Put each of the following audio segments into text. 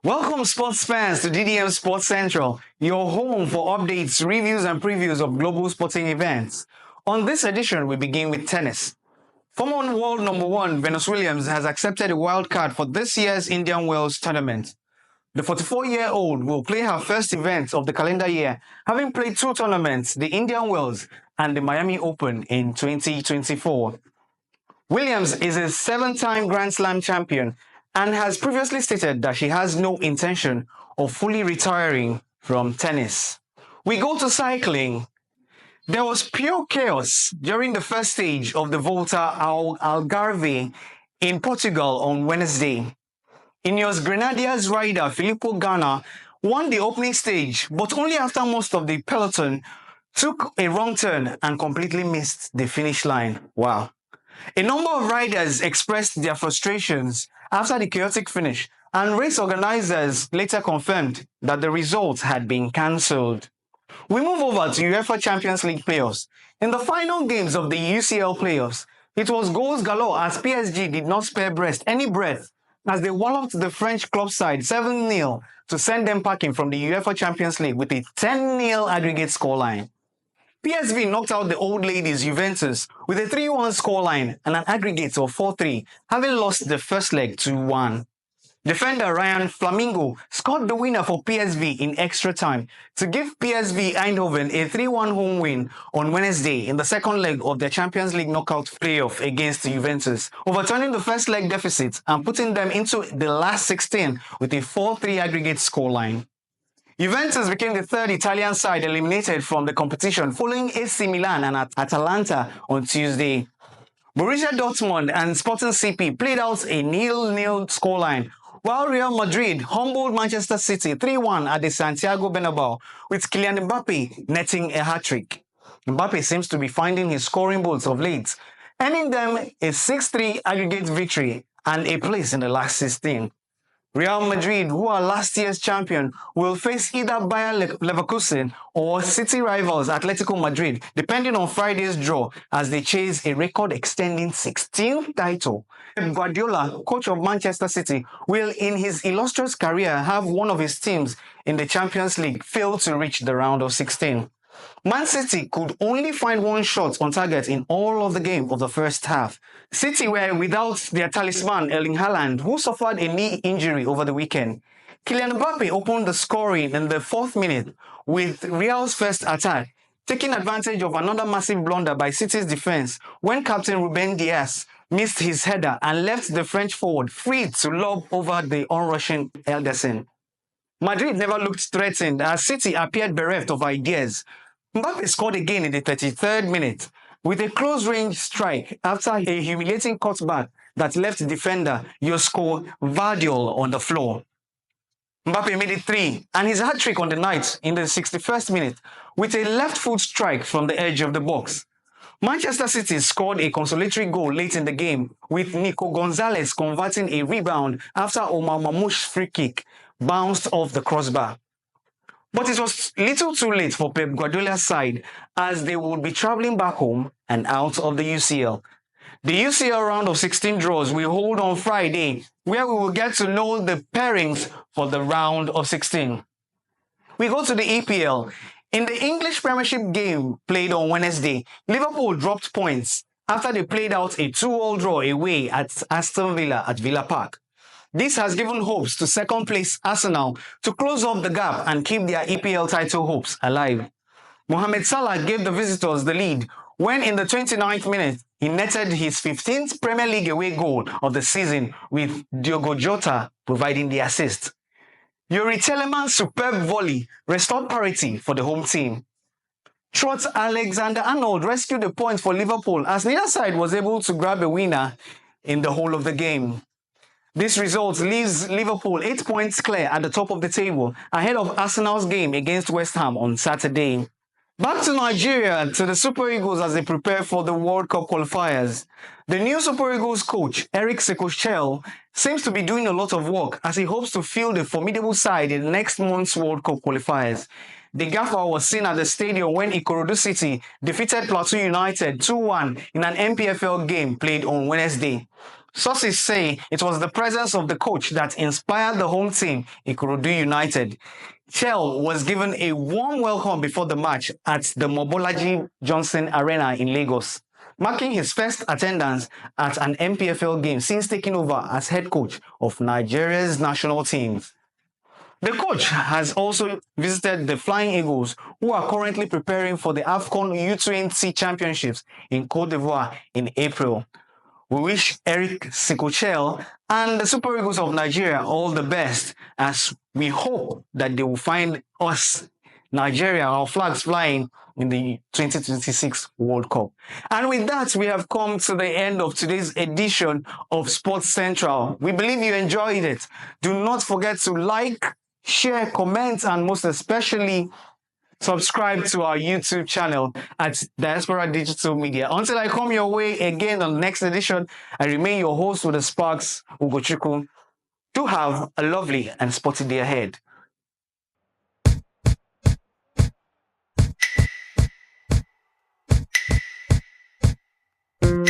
Welcome, sports fans, to DDM Sports Central, your home for updates, reviews, and previews of global sporting events. On this edition, we begin with tennis. Former world number one Venus Williams has accepted a wild card for this year's Indian Wells tournament. The 44-year-old will play her first event of the calendar year, having played two tournaments, the Indian Wells and the Miami Open in 2024. Williams is a seven-time Grand Slam champion and has previously stated that she has no intention of fully retiring from tennis. We go to cycling. There was pure chaos during the first stage of the Volta ao Algarve in Portugal on Wednesday. Ineos Grenadiers rider Filippo Ganna won the opening stage, but only after most of the peloton took a wrong turn and completely missed the finish line. Wow. A number of riders expressed their frustrations after the chaotic finish, and race organizers later confirmed that the results had been cancelled. We move over to UEFA Champions League playoffs. In the final games of the UCL playoffs, it was goals galore as PSG did not spare any breath as they walloped the French club side 7-0 to send them packing from the UEFA Champions League with a 10-0 aggregate scoreline. PSV knocked out the old ladies Juventus with a 3-1 scoreline and an aggregate of 4-3, having lost the first leg 2-1. Defender Ryan Flamingo scored the winner for PSV in extra time to give PSV Eindhoven a 3-1 home win on Wednesday in the second leg of their Champions League knockout playoff against Juventus, overturning the first leg deficit and putting them into the last 16 with a 4-3 aggregate scoreline. Juventus became the third Italian side eliminated from the competition following AC Milan and Atalanta on Tuesday. Borussia Dortmund and Sporting CP played out a 0-0 scoreline, while Real Madrid humbled Manchester City 3-1 at the Santiago Bernabeu, with Kylian Mbappe netting a hat-trick. Mbappe seems to be finding his scoring boots of late, earning them a 6-3 aggregate victory and a place in the last 16. Real Madrid, who are last year's champion, will face either Bayer Leverkusen or City rivals Atletico Madrid, depending on Friday's draw, as they chase a record-extending 16th title. Pep Guardiola, coach of Manchester City, will in his illustrious career have one of his teams in the Champions League fail to reach the round of 16. Man City could only find one shot on target in all of the game of the first half. City were without their talisman Erling Haaland, who suffered a knee injury over the weekend. Kylian Mbappe opened the scoring in the 4th minute with Real's first attack, taking advantage of another massive blunder by City's defense when captain Ruben Dias missed his header and left the French forward free to lob over the onrushing Ederson. Madrid never looked threatened as City appeared bereft of ideas. Mbappe scored again in the 33rd minute with a close-range strike after a humiliating cutback that left defender Josko Vardiol on the floor. Mbappe made it 3 and his hat-trick on the night in the 61st minute with a left-foot strike from the edge of the box. Manchester City scored a consolatory goal late in the game, with Nico Gonzalez converting a rebound after Omar Mamouche's free kick bounced off the crossbar. But it was little too late for Pep Guardiola's side, as they would be travelling back home and out of the UCL. The UCL round of 16 draws will hold on Friday, where we will get to know the pairings for the round of 16. We go to the EPL. In the English Premiership game played on Wednesday, Liverpool dropped points after they played out a 2-2 draw away at Aston Villa at Villa Park. This has given hopes to second-place Arsenal to close up the gap and keep their EPL title hopes alive. Mohamed Salah gave the visitors the lead when in the 29th minute he netted his 15th Premier League away goal of the season, with Diogo Jota providing the assist. Yuri Teleman's superb volley restored parity for the home team. Trot Alexander-Arnold rescued the point for Liverpool as neither side was able to grab a winner in the whole of the game. This result leaves Liverpool 8 points clear at the top of the table, ahead of Arsenal's game against West Ham on Saturday. Back to Nigeria, to the Super Eagles as they prepare for the World Cup qualifiers. The new Super Eagles coach, Eric Chelle, seems to be doing a lot of work as he hopes to field a formidable side in next month's World Cup qualifiers. The gaffer was seen at the stadium when Ikorodu City defeated Plateau United 2-1 in an MPFL game played on Wednesday. Sources say it was the presence of the coach that inspired the home team, Ikorodu United. Chelle was given a warm welcome before the match at the Mobolaji Johnson Arena in Lagos, marking his first attendance at an MPFL game since taking over as head coach of Nigeria's national team. The coach has also visited the Flying Eagles, who are currently preparing for the AFCON U20 Championships in Cote d'Ivoire in April. We wish Eric Chelle and the Super Eagles of Nigeria all the best, as we hope that they will find us, Nigeria, our flags flying in the 2026 World Cup. And with that, we have come to the end of today's edition of Sports Central. We believe you enjoyed it. Do not forget to like, share, comment, and most especially subscribe to our YouTube channel at Diaspora Digital Media. Until I come your way again on the next edition, I remain your host with the Sparks, Ugochukwu. Do have a lovely and sporty day ahead. Thank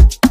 you.